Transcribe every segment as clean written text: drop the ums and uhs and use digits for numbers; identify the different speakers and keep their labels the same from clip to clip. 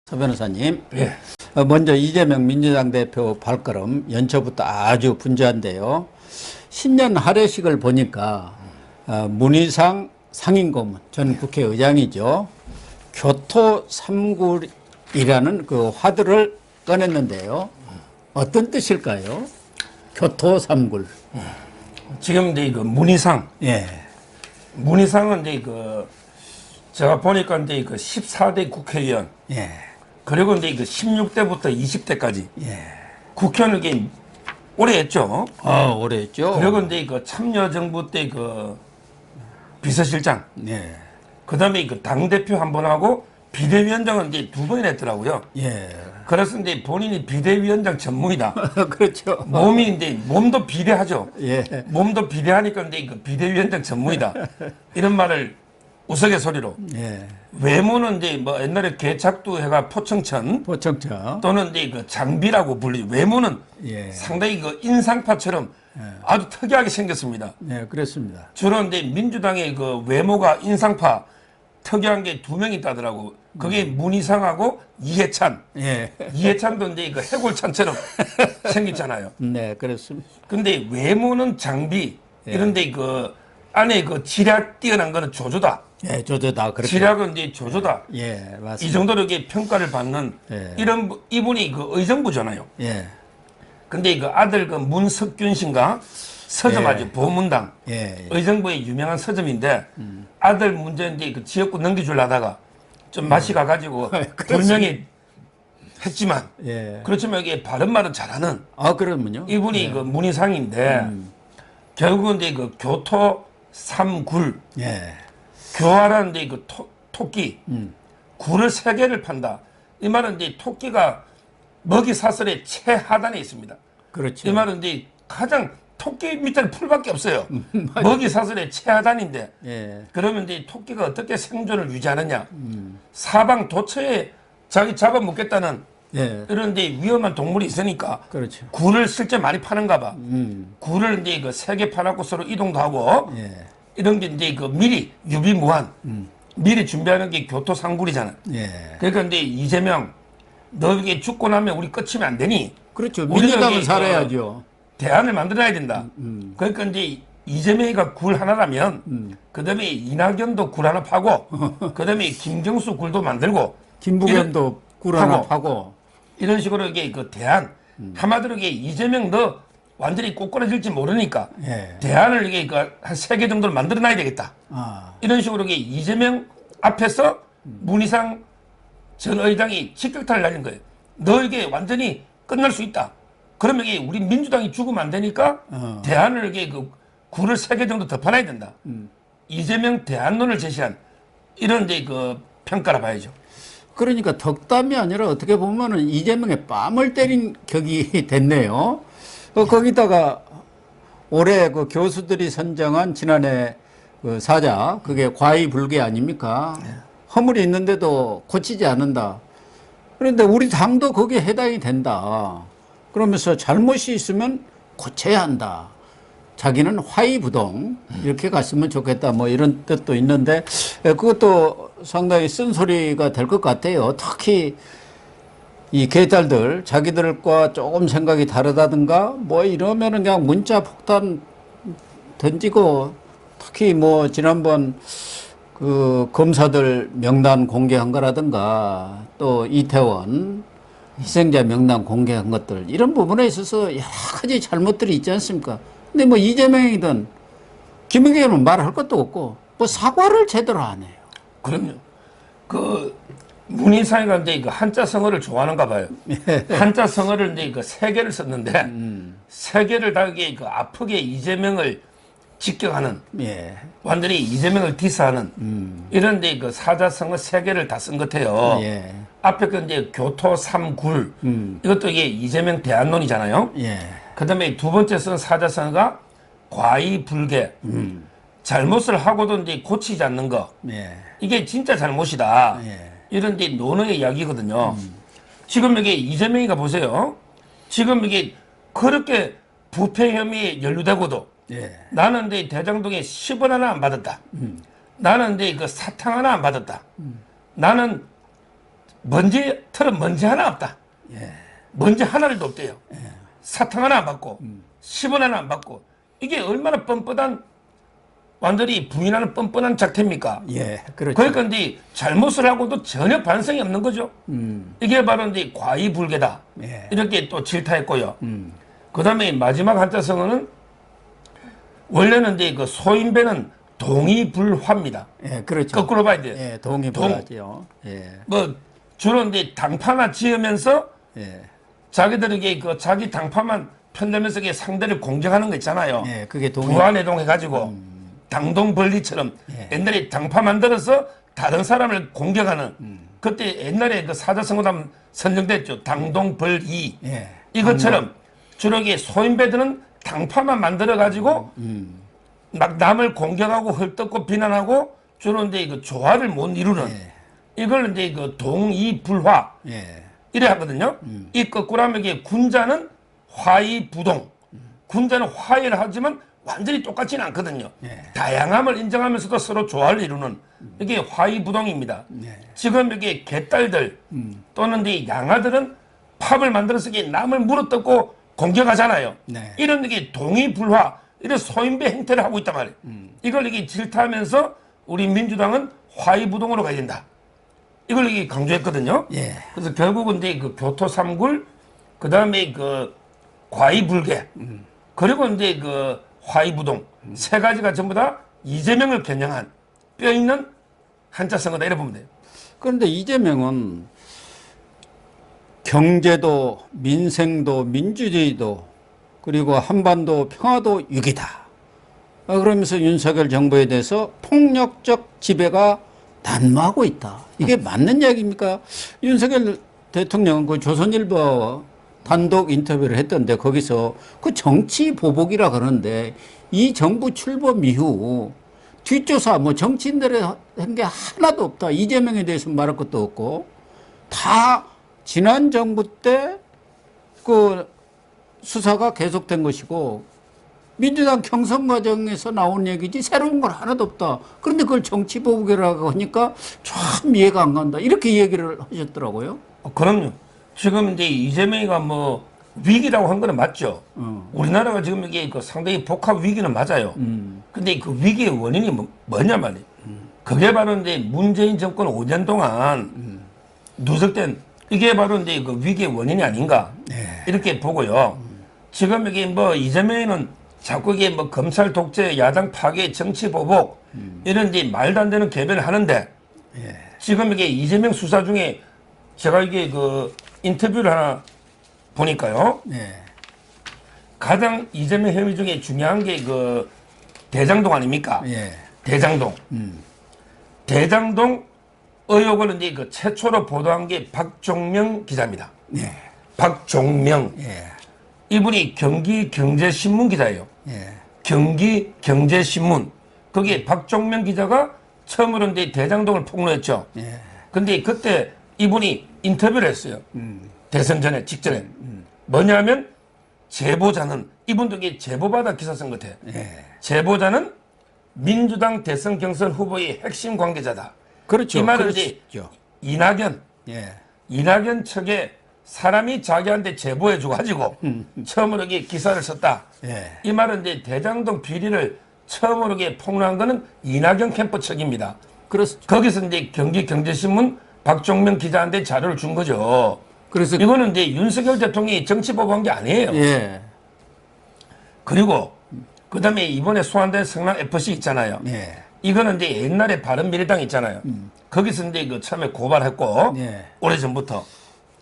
Speaker 1: 서 변호사님,
Speaker 2: 예.
Speaker 1: 먼저 이재명 민주당 대표 발걸음 연초부터 아주 분주한데요. 신년 할애식을 보니까 문희상 상임고문 전 국회의장이죠. 교토 삼굴이라는 그 화두를 꺼냈는데요. 어떤 뜻일까요? 교토 삼굴.
Speaker 2: 지금 이제 그 문희상,
Speaker 1: 예,
Speaker 2: 문희상은 이제 그 제가 보니까 이제 그 14대 국회의원,
Speaker 1: 예,
Speaker 2: 그리고 이제 그 16대부터 20대까지
Speaker 1: 예.
Speaker 2: 국회의원을 이게 오래 했죠.
Speaker 1: 오래 했죠.
Speaker 2: 그리고 이제 그 참여정부 때 그 비서실장,
Speaker 1: 예,
Speaker 2: 그 다음에 그 당대표 한 번 하고 비대위원장은 이제 두 번이나 했더라고요.
Speaker 1: 예.
Speaker 2: 그래서 이제 본인이 비대위원장 전문이다.
Speaker 1: 그렇죠.
Speaker 2: 몸이 이제 몸도 비대하죠.
Speaker 1: 예,
Speaker 2: 몸도 비대하니까 이제 그 비대위원장 전문이다. 이런 말을 우스갯소리로.
Speaker 1: 예.
Speaker 2: 외모는 이제 뭐 옛날에 개착두 해가 포청천
Speaker 1: 보청차.
Speaker 2: 또는 이제 그 장비라고 불리죠. 외모는
Speaker 1: 예.
Speaker 2: 상당히 그 인상파처럼 아주 특이하게 생겼습니다.
Speaker 1: 네, 그렇습니다.
Speaker 2: 주로 이제 민주당의 그 외모가 인상파 특이한 게 두 명 있다더라고. 그게 문희상하고 이해찬.
Speaker 1: 예.
Speaker 2: 이해찬도 이제 그 해골찬처럼 생겼잖아요.
Speaker 1: 네, 그렇습니다.
Speaker 2: 근데 외모는 장비 이런데 그 안에 그 지략 뛰어난 거는 조조다.
Speaker 1: 예, 저다 그렇게.
Speaker 2: 지략은 이제 조조다.
Speaker 1: 예, 맞습니다.
Speaker 2: 이 정도로 이게 평가를 받는
Speaker 1: 예.
Speaker 2: 이런 이분이 그 의정부잖아요.
Speaker 1: 예,
Speaker 2: 근데 그 아들 그 문석균 씨인가 서점하죠.
Speaker 1: 예.
Speaker 2: 보문당.
Speaker 1: 예,
Speaker 2: 의정부의 유명한 서점인데 아들 문제 이제 그 지역구 넘겨주려다가 좀 맛이 가가지고 불명예 했지만
Speaker 1: 예.
Speaker 2: 그렇지만 이게 바른 말은 잘하는
Speaker 1: 아, 그러면요?
Speaker 2: 이분이 그 문희상인데 결국은 이제 그 교토 삼굴
Speaker 1: 예,
Speaker 2: 교화라는 이제 그 토끼 굴을 세 개를 판다. 이 말은 이제 토끼가 먹이 사슬의 최하단에 있습니다.
Speaker 1: 그렇죠.
Speaker 2: 이 말은 이제 가장 토끼 밑에는 풀밖에 없어요. 먹이 사슬의 최하단인데
Speaker 1: 예,
Speaker 2: 그러면 이제 토끼가 어떻게 생존을 유지하느냐? 사방 도처에 자기 잡아먹겠다는
Speaker 1: 예,
Speaker 2: 이런 이제 위험한 동물이 있으니까
Speaker 1: 그렇죠.
Speaker 2: 굴을 실제 많이 파는가 봐. 굴을 이제 그 세 개 파놓고 서로 이동도 하고
Speaker 1: 예,
Speaker 2: 이런 게 이제 그 미리 유비무한 미리 준비하는 게 교토상굴이잖아.
Speaker 1: 예.
Speaker 2: 그러니까 이제 이재명 너 이게 죽고 나면 우리 끝이면 안 되니
Speaker 1: 그렇죠.
Speaker 2: 우리가
Speaker 1: 민주당은
Speaker 2: 이게
Speaker 1: 살아야죠.
Speaker 2: 대안을 만들어야 된다. 그러니까 이제 이재명이가 굴 하나라면 그다음에 이낙연도 굴 하나 파고 그다음에 김경수 굴도 만들고
Speaker 1: 김부겸도 굴 하나
Speaker 2: 하고.
Speaker 1: 파고.
Speaker 2: 이런 식으로 이게 그 대안 한마디로 이게 이재명 너 완전히 꼬꾸라질지 모르니까
Speaker 1: 예.
Speaker 2: 대안을 이게 그 한 세 개 정도를 만들어 놔야 되겠다.
Speaker 1: 아,
Speaker 2: 이런 식으로 이게 이재명 앞에서 문희상 전 의장이 직격탄을 날린 거예요. 너 이게 완전히 끝날 수 있다. 그러면 이게 우리 민주당이 죽으면 안 되니까 대안을 이게 그 굴을 세 개 정도 더 파놔야 된다. 이재명 대안론을 제시한 이런 이제 그 평가라 봐야죠.
Speaker 1: 그러니까 덕담이 아니라 어떻게 보면은 이재명의 뺨을 때린 격이 됐네요. 거기다가 올해 그 교수들이 선정한 지난해 그 사자, 그게 과의불개 아닙니까? 허물이 있는데도 고치지 않는다. 그런데 우리 당도 거기에 해당이 된다. 그러면서 잘못이 있으면 고쳐야 한다. 자기는 화의부동 이렇게 갔으면 좋겠다. 뭐 이런 뜻도 있는데 그것도 상당히 쓴소리가 될 것 같아요. 특히 이 개딸들 자기들과 조금 생각이 다르다든가 뭐 이러면은 그냥 문자 폭탄 던지고 특히 뭐 지난번 그 검사들 명단 공개한 거라든가 또 이태원 희생자 명단 공개한 것들 이런 부분에 있어서 여러 가지 잘못들이 있지 않습니까? 근데 뭐 이재명이든 김의겸은 말할 것도 없고 뭐 사과를 제대로 안 해요.
Speaker 2: 그럼요. 그 문희상이가 이제 그 한자 성어를 좋아하는가 봐요. 한자 성어를 이제 그 세 개를 썼는데 세 개를 다 이게 그 아프게 이재명을 직격하는
Speaker 1: 예.
Speaker 2: 완전히 이재명을 디스하는 이런 이제 그 사자성어 세 개를 다 쓴 것 같아요.
Speaker 1: 예.
Speaker 2: 앞에 그 이제 교토 삼굴 이것도 이게 이재명 대안론이잖아요.
Speaker 1: 예.
Speaker 2: 그다음에 두 번째 쓴 사자성어가 과의불개. 잘못을 하고도 이제 고치지 않는 거.
Speaker 1: 예.
Speaker 2: 이게 진짜 잘못이다.
Speaker 1: 예.
Speaker 2: 이런 데 논어의 이야기거든요. 지금 이게 이재명이가 보세요. 지금 이게 그렇게 부패 혐의에 연루되고도
Speaker 1: 예.
Speaker 2: 나는 이제 대장동에 10원 하나 안 받았다. 나는 이제 그 사탕 하나 안 받았다. 나는 털은 먼지 하나 없다. 먼지 하나도 없대요. 사탕 하나 안 받고 10원 하나 안 받고 이게 얼마나 뻔뻔한 완전히 부인하는 뻔뻔한 작태입니까?
Speaker 1: 예, 그렇죠.
Speaker 2: 그러니까 이제 잘못을 하고도 전혀 반성이 없는 거죠. 이게 바로 이제 과이불개다.
Speaker 1: 예.
Speaker 2: 이렇게 또 질타했고요. 그다음에 마지막 한자성어는 원래는 이제 그 소인배는 동의불화입니다.
Speaker 1: 예, 그렇죠.
Speaker 2: 거꾸로 봐야 돼요.
Speaker 1: 예, 동의불하죠. 예,
Speaker 2: 뭐 주로 이제 당파나 지으면서
Speaker 1: 예,
Speaker 2: 자기들에게 그 자기 당파만 편들면서 상대를 공격하는 거 있잖아요.
Speaker 1: 예, 그게 동의.
Speaker 2: 부안해동해가지고 당동벌리처럼
Speaker 1: 예.
Speaker 2: 옛날에 당파 만들어서 다른 사람을 공격하는 그때 옛날에 그 사자성어담 선정됐죠. 당동벌이.
Speaker 1: 예.
Speaker 2: 이것처럼 주로 이게 소인배들은 당파만 만들어가지고 막 남을 공격하고 헐뜯고 비난하고 주로 이제 그 조화를 못 이루는 이걸 이제 그 동의불화
Speaker 1: 예,
Speaker 2: 이래 하거든요. 이 거꾸로 하면 이게 군자는 화의부동. 군자는 화해를 하지만 완전히 똑같지는 않거든요. 다양함을 인정하면서도 서로 조화를 이루는 이게 화의부동입니다. 지금 이게 개딸들 또는 이 양아들은 팝을 만들어서 이게 남을 물어뜯고 공격하잖아요.
Speaker 1: 네.
Speaker 2: 이런 이게 동의불화 이런 소인배 행태를 하고 있단 말이에요. 이걸 이게 질타하면서 우리 민주당은 화의부동으로 가야 된다. 이걸 이게 강조했거든요.
Speaker 1: 예.
Speaker 2: 그래서 결국은 이제 그 교토삼굴, 그 다음에 그 과이불개, 그리고 이제 그 화이부동 세 가지가 전부 다 이재명을 겨냥한 뼈 있는 한자성어다 이래 보면 돼요.
Speaker 1: 그런데 이재명은 경제도 민생도 민주주의도 그리고 한반도 평화도 위기다. 그러면서 윤석열 정부에 대해서 폭력적 지배가 난무하고 있다. 이게 맞는 이야기입니까? 윤석열 대통령은 그 조선일보와 단독 인터뷰를 했던데 거기서 그 정치 보복이라 그러는데 이 정부 출범 이후 뒷조사 뭐 정치인들이 한 게 하나도 없다. 이재명에 대해서 말할 것도 없고 다 지난 정부 때 그 수사가 계속된 것이고 민주당 경선 과정에서 나온 얘기지 새로운 건 하나도 없다. 그런데 그걸 정치 보복이라고 하니까 참 이해가 안 간다. 이렇게 얘기를 하셨더라고요.
Speaker 2: 그럼요. 지금 이제 이재명이가 뭐 위기라고 한 거는 맞죠. 우리나라가 지금 이게 그 상당히 복합 위기는 맞아요. 근데 그 위기의 원인이 뭐냐 말이에요. 그게 바로 이제 문재인 정권 5년 동안 누적된 이게 바로 이제 그 위기의 원인이 아닌가 이렇게 보고요. 지금 이게 뭐 이재명이는 자꾸 이게 뭐 검찰 독재, 야당 파괴, 정치 보복 이런 이제 말도 안 되는 개변을 하는데 지금 이게 이재명 수사 중에 제가 이게 그 인터뷰를 하나 보니까요. 가장 이재명 혐의 중에 중요한 게 그 대장동 아닙니까? 대장동. 대장동 의혹을 이제 그 최초로 보도한 게 박종명 기자입니다. 박종명. 이분이 경기경제신문 기자예요. 경기경제신문. 거기에 박종명 기자가 처음으로 이제 대장동을 폭로했죠. 근데 그때 이분이 인터뷰를 했어요. 대선 전에, 직전에. 뭐냐면, 제보자는, 이분도 이게 제보받아 기사 쓴 것 같아요. 제보자는 민주당 대선 경선 후보의 핵심 관계자다.
Speaker 1: 그렇죠.
Speaker 2: 이 말은
Speaker 1: 그렇죠.
Speaker 2: 이제 이낙연 측에 사람이 자기한테 제보해줘가지고 처음으로 이게 기사를 썼다. 이 말은 이제 대장동 비리를 처음으로 이게 폭로한 거는 이낙연 캠프 측입니다.
Speaker 1: 그렇죠.
Speaker 2: 거기서 이제 경기경제신문 박종명 기자한테 자료를 준 거죠.
Speaker 1: 그래서
Speaker 2: 이거는 이제 윤석열 대통령이 정치보복한 게 아니에요. 그리고 그다음에 이번에 소환된 성남 FC 있잖아요. 이거는 이제 옛날에 바른미래당 있잖아요. 거기서 이제 그 처음에 고발했고 오래전부터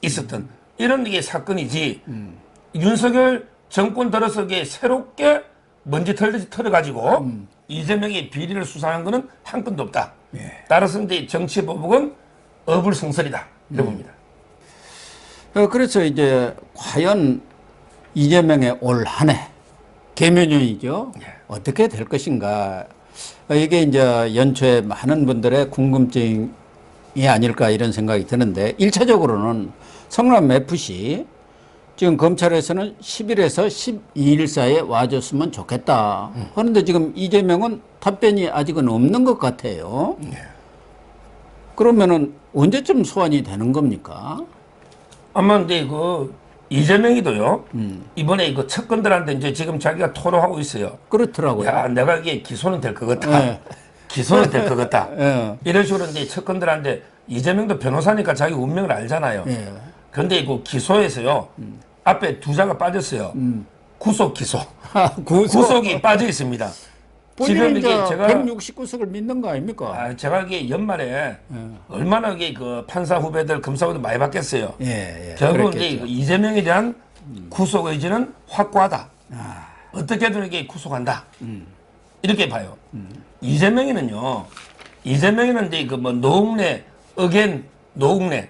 Speaker 2: 있었던 이런 게 사건이지. 윤석열 정권 들어서 이게 새롭게 먼지 털어가지고 이재명의 비리를 수사한 거는 한 건도 없다. 따라서 이제 정치보복은 어불성설이다. 이렇게 봅니다.
Speaker 1: 그래서 이제 과연 이재명의 올 한 해 개면연이죠. 어떻게 될 것인가. 이게 이제 연초에 많은 분들의 궁금증이 아닐까 이런 생각이 드는데 1차적으로는 성남 FC 지금 검찰에서는 10일에서 12일 사이에 와줬으면 좋겠다. 그런데 지금 이재명은 답변이 아직은 없는 것 같아요. 그러면은 언제쯤 소환이 되는 겁니까?
Speaker 2: 아마 근데 그 이재명이도요. 이번에 그 측근들한테 이제 지금 자기가 토로하고 있어요.
Speaker 1: 그렇더라고요.
Speaker 2: 야, 내가 이게 기소는 될 것 같다.
Speaker 1: 예.
Speaker 2: 기소는 될 것 같다.
Speaker 1: 예.
Speaker 2: 이런 식으로 이제 측근들한테 이재명도 변호사니까 자기 운명을 알잖아요.
Speaker 1: 예.
Speaker 2: 그런데 그 기소에서요. 앞에 두 자가 빠졌어요. 구속 기소. 구속이 빠져 있습니다.
Speaker 1: 본인은 이제 169석을 믿는 거 아닙니까?
Speaker 2: 제가 이게 연말에 얼마나 이게 그 판사 후배들, 검사 후배들 많이 받겠어요.
Speaker 1: 예, 예.
Speaker 2: 결국
Speaker 1: 그랬겠죠.
Speaker 2: 이제 이재명에 대한 구속 의지는 확고하다. 어떻게든 이게 구속한다. 이렇게 봐요. 이재명이는요. 이재명이는 이제 그 뭐 노웅래, 의견 노웅래.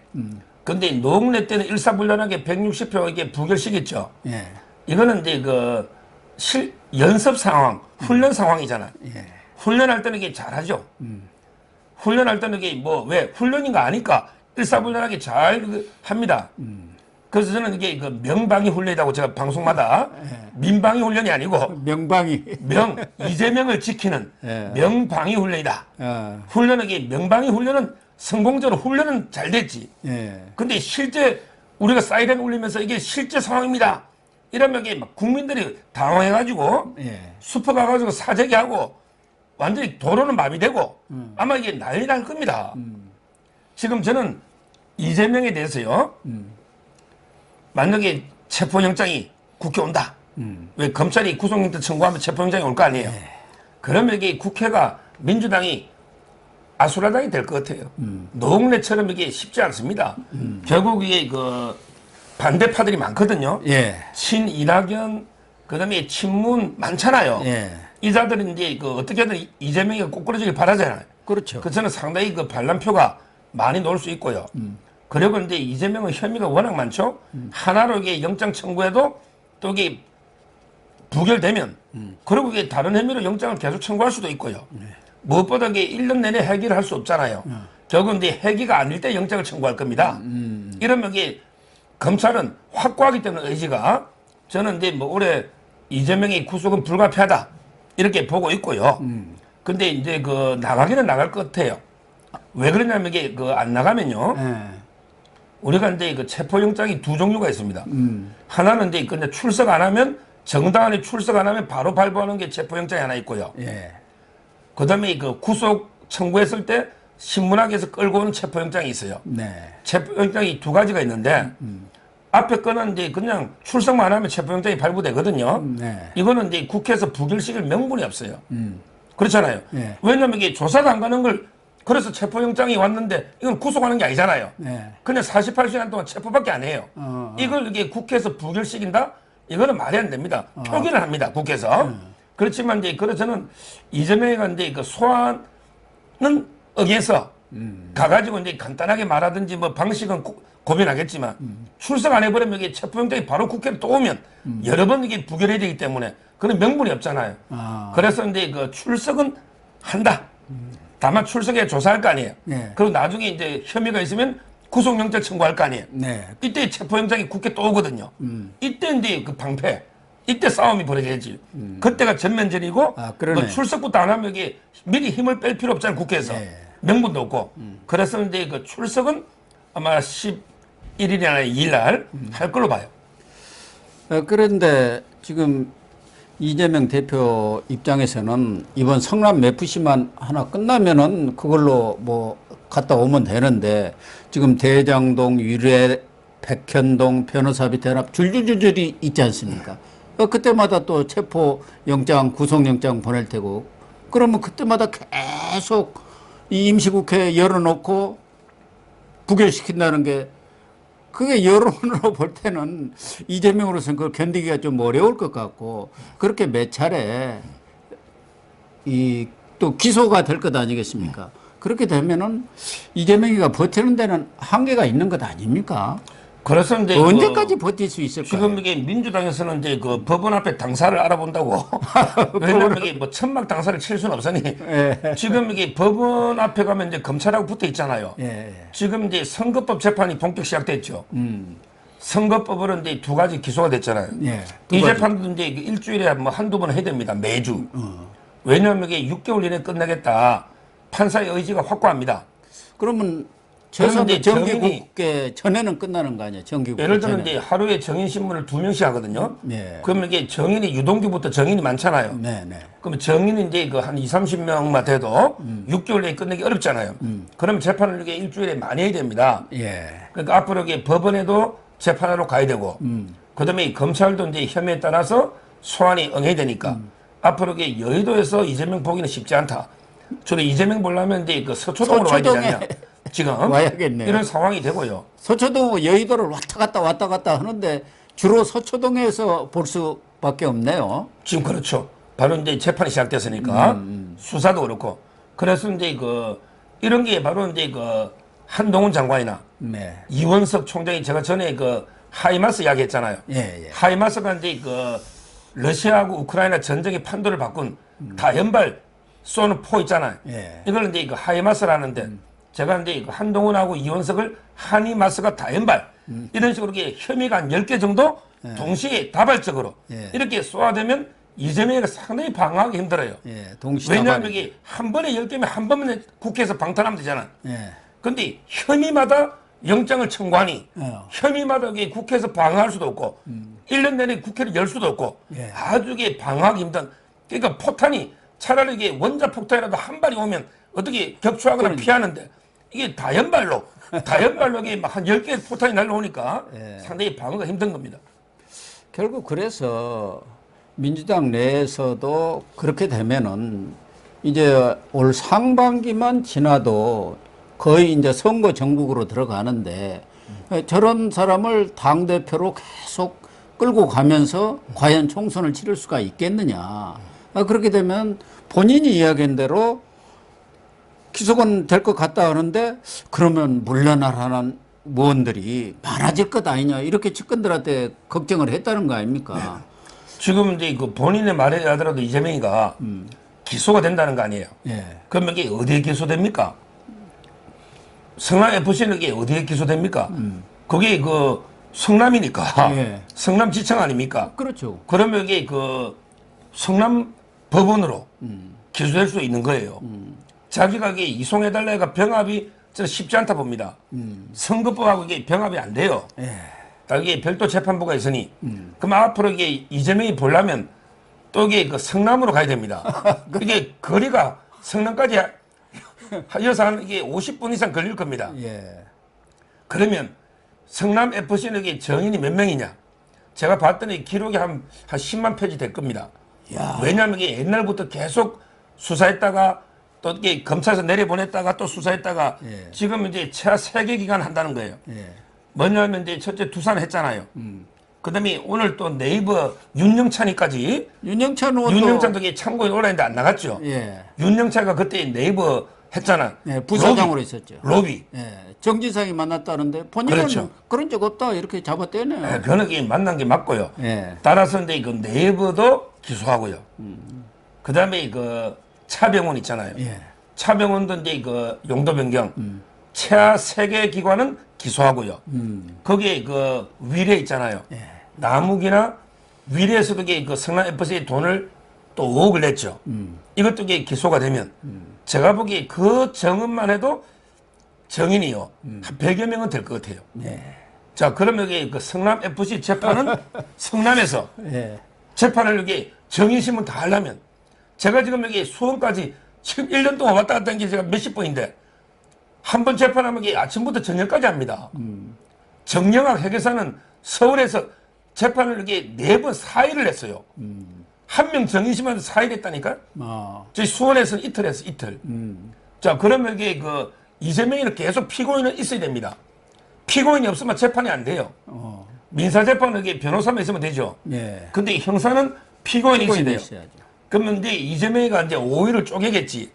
Speaker 2: 근데 노웅래 때는 일사불란하게 160표 이게 부결시켰죠.
Speaker 1: 예.
Speaker 2: 이거는 이제 그 연습 상황, 훈련 상황이잖아.
Speaker 1: 예.
Speaker 2: 훈련할 때는 이게 잘하죠. 훈련할 때는 이게 뭐 왜 훈련인가 아니까 일사불란하게 잘 합니다. 그래서 저는 이게 그 명방위 훈련이라고 제가 방송마다 민방위 훈련이 아니고
Speaker 1: 명방위.
Speaker 2: 이재명을 지키는
Speaker 1: 예.
Speaker 2: 명방위 훈련이다.
Speaker 1: 어.
Speaker 2: 훈련은 이게 명방위 훈련은 성공적으로 훈련은 잘 됐지.
Speaker 1: 예.
Speaker 2: 근데 실제 우리가 사이렌 울리면서 이게 실제 상황입니다. 이러면 이게 막 국민들이 당황해가지고
Speaker 1: 예.
Speaker 2: 숲에 가가지고 사재기하고 완전히 도로는 마비되고 아마 이게 난리 날 겁니다. 지금 저는 이재명에 대해서요. 만약에 체포영장이 국회 온다. 왜 검찰이 구속영장 청구하면 체포영장이 올 거 아니에요. 그러면 이게 국회가 민주당이 아수라장이 될 것 같아요. 노웅래처럼 이게 쉽지 않습니다. 결국 이게 그 반대파들이 많거든요.
Speaker 1: 예.
Speaker 2: 친이낙연, 그 다음에 친문 많잖아요.
Speaker 1: 예.
Speaker 2: 이자들은 이제 그 어떻게든 이재명이 꼬꾸라지길 바라잖아요.
Speaker 1: 그렇죠.
Speaker 2: 그 저는 상당히 그 반란표가 많이 놓을 수 있고요. 그리고 이제 이재명은 혐의가 워낙 많죠. 하나로 이게 영장 청구해도 또 이게 부결되면 그리고 이게 다른 혐의로 영장을 계속 청구할 수도 있고요. 무엇보다 이게 1년 내내 회기를 할 수 없잖아요. 결국은 이제 회기가 아닐 때 영장을 청구할 겁니다. 이러면 이게 검찰은 확고하기 때문에 의지가 저는 이제 뭐 올해 이재명의 구속은 불가피하다 이렇게 보고 있고요. 근데 이제 그 나가기는 나갈 것 같아요. 왜 그러냐면 이게 그 안 나가면요.
Speaker 1: 예.
Speaker 2: 우리가 이제 그 체포영장이 두 종류가 있습니다. 하나는 이제 근데 출석 안 하면 정당한에 출석 안 하면 바로 발부하는 게 체포영장이 하나 있고요.
Speaker 1: 예.
Speaker 2: 그다음에 그 구속 청구했을 때 신문학에서 끌고 오는 체포영장이 있어요.
Speaker 1: 네.
Speaker 2: 체포영장이 두 가지가 있는데 앞에 거는 이제 그냥 출석만 하면 체포영장이 발부되거든요.
Speaker 1: 네.
Speaker 2: 이거는 이제 국회에서 부결시킬 명분이 없어요. 그렇잖아요.
Speaker 1: 네.
Speaker 2: 왜냐하면 이게 조사도 안 가는 걸 그래서 체포영장이 왔는데 이건 구속하는 게 아니잖아요.
Speaker 1: 네.
Speaker 2: 그냥 48시간 동안 체포밖에 안 해요. 이걸 이게 국회에서 부결시킨다? 이거는 말이 안 됩니다. 표기를 합니다. 국회에서. 그렇지만 이제 그래서 저는 이재명이가 이제 그 소환은 응해서 가가지고 이제 간단하게 말하든지 뭐 방식은 고민하겠지만 출석 안 해버리면 이게 체포영장이 바로 국회로 또 오면 여러 번 이게 부결해야 되기 때문에 그런 명분이 없잖아요. 그래서 이제 그 출석은 한다. 다만 출석에 조사할 거 아니에요.
Speaker 1: 네.
Speaker 2: 그리고 나중에 이제 혐의가 있으면 구속영장 청구할 거 아니에요.
Speaker 1: 네.
Speaker 2: 이때 체포영장이 국회 또 오거든요. 이때 이제 그 방패, 이때 싸움이 벌어져야지. 그때가 전면전이고
Speaker 1: 그러네.
Speaker 2: 뭐 출석부터 안 하면 이게 미리 힘을 뺄 필요 없잖아요. 국회에서.
Speaker 1: 네.
Speaker 2: 명분도 없고. 그래서 이제 그 출석은 아마 11일이나 2일 날 할 걸로 봐요.
Speaker 1: 그런데 지금 이재명 대표 입장에서는 이번 성남 FC만 하나 끝나면은 그걸로 뭐 갔다 오면 되는데 지금 대장동, 유래, 백현동, 변호사비 대납 줄줄줄줄이 있지 않습니까? 그때마다 또 체포영장, 구속영장 보낼 테고 그러면 그때마다 계속 이 임시국회 열어놓고 부결시킨다는 게 그게 여론으로 볼 때는 이재명으로서는 그걸 견디기가 좀 어려울 것 같고 그렇게 몇 차례 이 또 기소가 될 것 아니겠습니까? 그렇게 되면은 이재명이가 버티는 데는 한계가 있는 것 아닙니까?
Speaker 2: 그래서 이제
Speaker 1: 언제까지 버틸 수 있을까요?
Speaker 2: 지금 이게 민주당에서는 이제 그 법원 앞에 당사를 알아본다고. 왜냐면 이게 뭐 천막 당사를 칠 수는 없으니.
Speaker 1: 예.
Speaker 2: 지금 이게 법원 앞에 가면 이제 검찰하고 붙어 있잖아요.
Speaker 1: 예.
Speaker 2: 지금 이제 선거법 재판이 본격 시작됐죠. 선거법으로 이제 두 가지 기소가 됐잖아요.
Speaker 1: 예.
Speaker 2: 이 재판도 이제 일주일에 뭐 한두 번 해야 됩니다. 매주. 왜냐하면 이게 6개월 이내에 끝내겠다. 판사의 의지가 확고합니다.
Speaker 1: 그러면 최소한
Speaker 2: 이제
Speaker 1: 정기국회 전에는 끝나는 거 아니에요? 정기국회
Speaker 2: 예를 들면
Speaker 1: 전에.
Speaker 2: 이제 하루에 정인 신문을 2명씩 하거든요.
Speaker 1: 네.
Speaker 2: 그러면 이게 정인이 유동기부터 정인이 많잖아요.
Speaker 1: 네, 네.
Speaker 2: 그러면 정인이 이제 그 한 2, 30명만 돼도 6개월 내에 끝내기 어렵잖아요. 그러면 재판을 이게 일주일에 많이 해야 됩니다.
Speaker 1: 예.
Speaker 2: 그러니까 앞으로 이게 법원에도 재판하러 가야 되고, 그다음에 검찰도 이제 혐의에 따라서 소환이 응해야 되니까 앞으로 이게 여의도에서 이재명 보기는 쉽지 않다. 주로 이재명 보려면 이제 그 서초동으로 가야 되지 않냐. 지금
Speaker 1: 와야겠네요.
Speaker 2: 이런 상황이 되고요.
Speaker 1: 서초동 여의도를 왔다 갔다 하는데 주로 서초동에서 볼 수밖에 없네요.
Speaker 2: 지금 그렇죠. 바로 이제 재판이 시작됐으니까 수사도 그렇고. 그래서 이제 그 이런 게 바로 이제 그 한동훈 장관이나
Speaker 1: 네.
Speaker 2: 이원석 총장이 제가 전에 그 하이마스 이야기했잖아요.
Speaker 1: 예, 예.
Speaker 2: 하이마스가 이제 그 러시아하고 우크라이나 전쟁의 판도를 바꾼 다연발 쏘는 포 있잖아요.
Speaker 1: 예.
Speaker 2: 이걸 이제 그 하이마스라는데 제가 이제 그 한동훈하고 이원석을 하이마스가 다연발 이런 식으로 이렇게 혐의가 한 10개 정도 동시에 다발적으로
Speaker 1: 예.
Speaker 2: 이렇게 쏘아대면 이재명이가 상당히 방어하기 힘들어요.
Speaker 1: 예. 동시
Speaker 2: 왜냐하면 이게 한 번에 10개면 한 번에 국회에서 방탄하면 되잖아.
Speaker 1: 예.
Speaker 2: 근데 혐의마다 영장을 청구하니
Speaker 1: 어.
Speaker 2: 혐의마다 이게 국회에서 방어할 수도 없고 1년 내내 국회를 열 수도 없고
Speaker 1: 예.
Speaker 2: 아주 이게 방어하기 힘든 그러니까 포탄이 차라리 이게 원자 폭탄이라도 한 발이 오면 어떻게 격추하거나 피하는데 이게 다연발로 이게 막 한 10개의 포탄이 날라오니까
Speaker 1: 예.
Speaker 2: 상당히 방어가 힘든 겁니다.
Speaker 1: 결국 그래서 민주당 내에서도 그렇게 되면은 이제 올 상반기만 지나도 거의 이제 선거 전국으로 들어가는데 저런 사람을 당대표로 계속 끌고 가면서 과연 총선을 치를 수가 있겠느냐. 그렇게 되면 본인이 이야기한 대로 기소권 될 것 같다 하는데 그러면 물러나라는 의원들이 많아질 것 아니냐. 이렇게 측근들한테 걱정을 했다는 거 아닙니까?
Speaker 2: 지금 이제 그 본인의 말에 하더라도 이재명이가 기소가 된다는 거 아니에요.
Speaker 1: 예.
Speaker 2: 그러면 이게 어디에 기소됩니까? 성남 FC는 이게 어디에 기소됩니까? 그게 그 성남이니까
Speaker 1: 예.
Speaker 2: 성남지청 아닙니까?
Speaker 1: 그렇죠.
Speaker 2: 그러면 이게 그 성남 법원으로 기소될 수 있는 거예요. 자기가 이게 이송해달라가 병합이 저는 쉽지 않다 봅니다. 선거법하고 이게 병합이 안 돼요.
Speaker 1: 예.
Speaker 2: 이게 별도 재판부가 있으니 그럼 앞으로 이게 이재명이 보려면 또 이게 그 성남으로 가야 됩니다. 이게 거리가 성남까지 이어서 한 이게 50분 이상 걸릴 겁니다.
Speaker 1: 예.
Speaker 2: 그러면 성남 FC는 이게 정인이 몇 명이냐? 제가 봤더니 기록이 한 10만 페이지 될 겁니다.
Speaker 1: 야.
Speaker 2: 왜냐하면 이게 옛날부터 계속 수사했다가 또 이게 검찰에서 내려보냈다가 또 수사했다가
Speaker 1: 예.
Speaker 2: 지금 이제 최하 3개 기간 한다는 거예요.
Speaker 1: 예.
Speaker 2: 뭐냐면 이제 첫째 두산 했잖아요. 그다음에 오늘 또 네이버 윤영찬이까지
Speaker 1: 윤영찬 의원도
Speaker 2: 윤영찬도 이게 참고인 올라는데 안 나갔죠.
Speaker 1: 예.
Speaker 2: 윤영찬이가 그때 네이버 했잖아.
Speaker 1: 예, 부사장으로 있었죠.
Speaker 2: 로비.
Speaker 1: 예. 정지상이 만났다는데 본인은
Speaker 2: 그렇죠.
Speaker 1: 그런 적 없다 이렇게 잡아떼네요.
Speaker 2: 네, 그는 게 만난 게 맞고요.
Speaker 1: 예.
Speaker 2: 따라서 이제 그 네이버도 기소하고요. 그다음에 그 차병원 있잖아요.
Speaker 1: 예.
Speaker 2: 차병원도 이제 그 용도 변경 최하 3개 기관은 기소하고요. 거기에 그 위례 있잖아요.
Speaker 1: 예.
Speaker 2: 남욱이나 위례에서도 이게 그 성남 FC에 돈을 또 5억을 냈죠. 이것도 이게 기소가 되면 제가 보기에 그 정은만 해도 정인이요. 한 100여 명은 될 것 같아요.
Speaker 1: 예.
Speaker 2: 자, 그러면 이게 그 성남 FC 재판은 성남에서
Speaker 1: 예.
Speaker 2: 재판을 여기 정인신문 다 하려면 제가 지금 여기 수원까지 지금 1년 동안 왔다 갔다 한 게 제가 몇십 번인데 한 번 재판하면 이게 아침부터 저녁까지 합니다. 정영학 회계사는 서울에서 재판을 이렇게 4번 4일을 했어요. 한 명 정인신문한테 4일 했다니까? 저희 수원에서는 이틀 했어, 이틀. 자, 그러면 이게 그 이재명이는 계속 피고인은 있어야 됩니다. 피고인이 없으면 재판이 안 돼요. 민사재판은 이게 변호사만 있으면 되죠.
Speaker 1: 예.
Speaker 2: 근데 형사는 피고인이 있어야 돼요.
Speaker 1: 있어야죠.
Speaker 2: 그러면 이제 이재명이가 이제 5일을 쪼개겠지.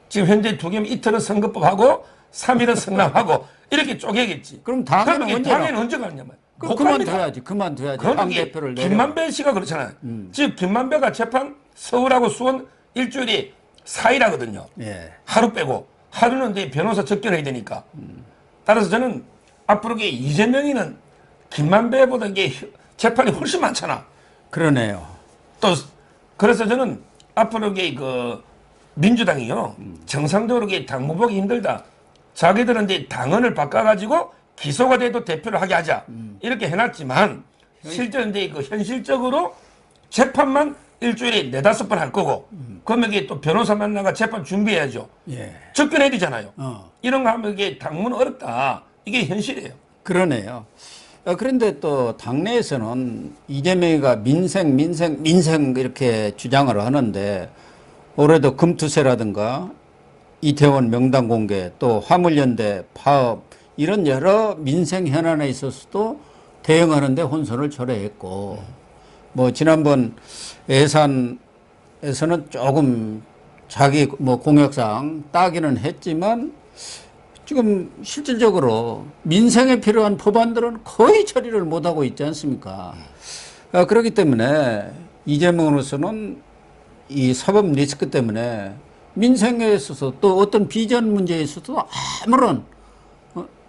Speaker 2: 지금 현재 2개면 이틀은 선거법하고 3일은 성남하고 이렇게 쪼개겠지.
Speaker 1: 그럼 당에는
Speaker 2: 그러면
Speaker 1: 언제
Speaker 2: 당에는 언제 가냐면.
Speaker 1: 그럼 그만둬야지. 당
Speaker 2: 그런 게
Speaker 1: 대표를 내려.
Speaker 2: 김만배 씨가 그렇잖아요. 지금 김만배가 재판 서울하고 수원 일주일에 4일 하거든요.
Speaker 1: 예.
Speaker 2: 하루 빼고 하루는 이제 변호사 접견해야 되니까. 따라서 저는 앞으로 이게 이재명이는 김만배보다 이게 재판이 훨씬 많잖아.
Speaker 1: 그러네요.
Speaker 2: 또 그래서 저는 앞으로 이게 그 민주당이요 정상적으로 이게 당무 보기 힘들다. 자기들은 이제 당헌을 바꿔가지고 기소가 돼도 대표를 하게 하자 이렇게 해놨지만 실제 이제 그 현실적으로 재판만 일주일에 4-5번 할 거고 그러면 이게 또 변호사 만나가 재판 준비해야죠.
Speaker 1: 예.
Speaker 2: 접견해야 되잖아요.
Speaker 1: 어.
Speaker 2: 이런 거 하면 이게 당무는 어렵다. 이게 현실이에요.
Speaker 1: 그러네요. 그런데 또 당내에서는 이재명이가 민생 이렇게 주장을 하는데 올해도 금투세라든가 이태원 명단 공개 또 화물연대 파업 이런 여러 민생 현안에 있어서도 대응하는데 혼선을 초래했고 뭐 지난번 예산에서는 조금 자기 뭐 공약상 따기는 했지만 지금 실질적으로 민생에 필요한 법안들은 거의 처리를 못하고 있지 않습니까? 그렇기 때문에 이재명으로서는 이 사법 리스크 때문에 민생에 있어서 또 어떤 비전 문제에 있어서도 아무런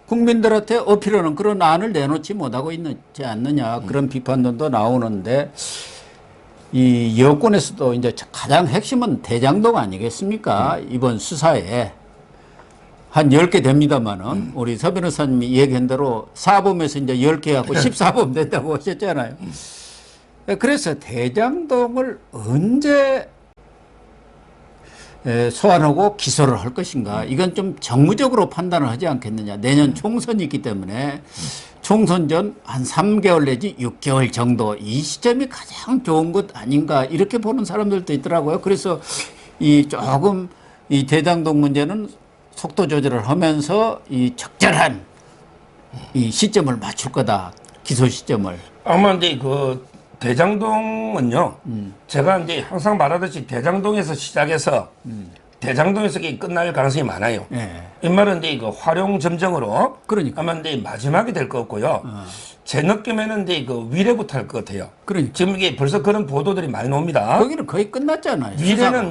Speaker 1: 국민들한테 어필하는 그런 안을 내놓지 못하고 있지 않느냐 그런 비판도 나오는데 이 여권에서도 이제 가장 핵심은 대장동 아니겠습니까? 이번 수사에. 한 10개 됩니다만은 우리 서 변호사님이 얘기한 대로 사범에서 이제 10개 하고 14범 된다고 하셨잖아요. 그래서 대장동을 언제 소환하고 기소를 할 것인가. 이건 좀 정무적으로 판단을 하지 않겠느냐. 내년 총선이 있기 때문에 총선 전 한 3개월 내지 6개월 정도 이 시점이 가장 좋은 것 아닌가 이렇게 보는 사람들도 있더라고요. 그래서 이 조금 이 대장동 문제는 속도 조절을 하면서 이 적절한 이 시점을 맞출 거다. 기소 시점을.
Speaker 2: 아마 이제 그 대장동은요. 제가 이제 항상 말하듯이 대장동에서 시작해서 대장동에서 끝날 가능성이 많아요.
Speaker 1: 예.
Speaker 2: 이 말은 이제 그 활용 점정으로
Speaker 1: 그러니까.
Speaker 2: 아마 이제 마지막이 될 것 같고요. 제 느낌에는 이제 그 위례부터 할 것 같아요.
Speaker 1: 그러니까.
Speaker 2: 지금 이게 벌써 그런 보도들이 많이 나옵니다.
Speaker 1: 거기는 거의 끝났잖아요.
Speaker 2: 위례는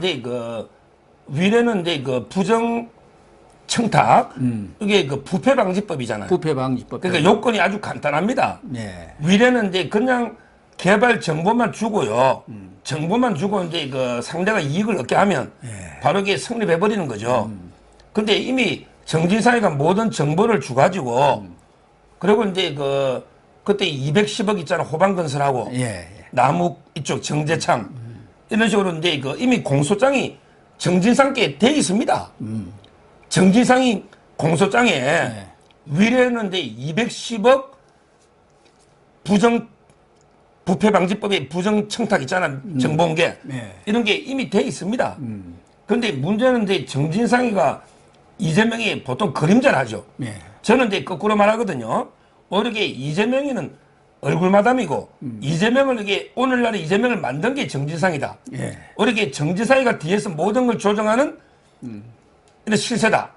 Speaker 2: 이제 그 부정 청탁 이게 그 부패 방지법이잖아요.
Speaker 1: 부패 방지법.
Speaker 2: 그러니까 요건이 아주 간단합니다.
Speaker 1: 네.
Speaker 2: 위례는 이제 그냥 개발 정보만 주고요. 정보만 주고 이제 그 상대가 이익을 얻게 하면 바로 이게 성립해 버리는 거죠. 근데 이미 정진상이가 모든 정보를 주가지고 그리고 이제 그때 210억 있잖아. 호반건설하고
Speaker 1: 예.
Speaker 2: 남욱 이쪽 정재창 이런 식으로 이제 이미 공소장이 정진상께 돼 있습니다. 정진상이 공소장에 위례는 이제 210억 부패방지법에 부정청탁 있잖아. 정보공개. 이런 게 이미 돼 있습니다. 그런데 문제는 이제 정진상이가 이재명이 보통 그림자를 하죠. 저는 이제 거꾸로 말하거든요. 오히려 이재명이는 얼굴마담이고 이재명을 이게 오늘날의 이재명을 만든 게 정진상이다. 오히려 정진상이가 뒤에서 모든 걸 조정하는 이런 실세다.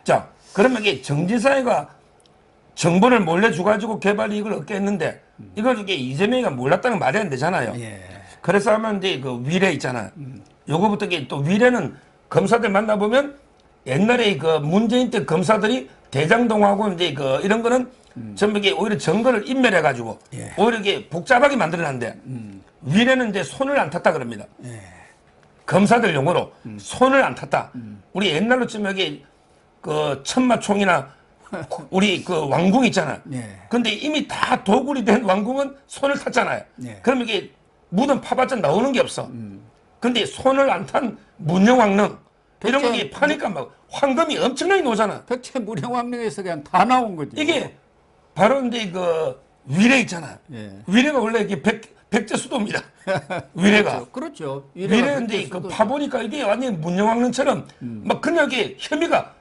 Speaker 2: 자, 그러면 이게 정진상이가 정보를 몰래 주가지고 개발 이익을 얻게 했는데 이걸 이게 이재명이가 몰랐다는 말이 안 되잖아요. 그래서 하면 이제 그 위례 있잖아요. 요거부터 이게 또 위례는 검사들 만나보면 옛날에 그 문재인 때 검사들이 대장동하고 이제 이런 거는 전부 이게 오히려 증거를 인멸해가지고 오히려 이게 복잡하게 만들어놨는데 위례는 이제 손을 안 탔다 그럽니다. 검사들 용어로 손을 안 탔다. 우리 옛날로 치면 여기 그 천마총이나 우리 그 왕궁 있잖아. 근데 이미 다 도굴이 된 왕궁은 손을 탔잖아요. 그럼 이게 묻은 파봤자 나오는 게 없어. 근데 손을 안 탄 문영왕릉 이런 게 파니까 막 황금이 엄청나게 나오잖아.
Speaker 1: 백제 무령왕릉에서 그냥 다 나온 거지.
Speaker 2: 이게 바로 이제 그 위례 있잖아. 위례가 원래 이게 백제 수도입니다. 위례가.
Speaker 1: 그렇죠.
Speaker 2: 위례인데 그 파보니까 이게 완전 문영왕릉처럼 막 그냥 이게 혐의가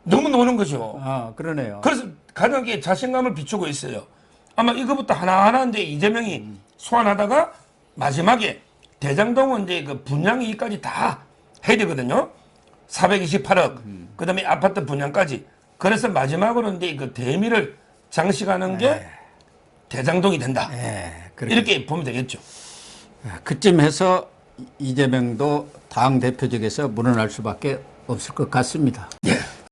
Speaker 2: 너무 노는 거죠.
Speaker 1: 아, 그러네요.
Speaker 2: 그래서 가장 자신감을 비추고 있어요. 아마 이거부터 하나하나 이제 이재명이 소환하다가 마지막에 대장동은 이제 그 분양 이익까지 다 해야 되거든요. 428억. 그 다음에 아파트 분양까지. 그래서 마지막으로 이제 그 대미를 장식하는 게 대장동이 된다. 이렇게 보면 되겠죠.
Speaker 1: 그쯤 해서 이재명도 당 대표직에서 물러날 수밖에 없을 것 같습니다.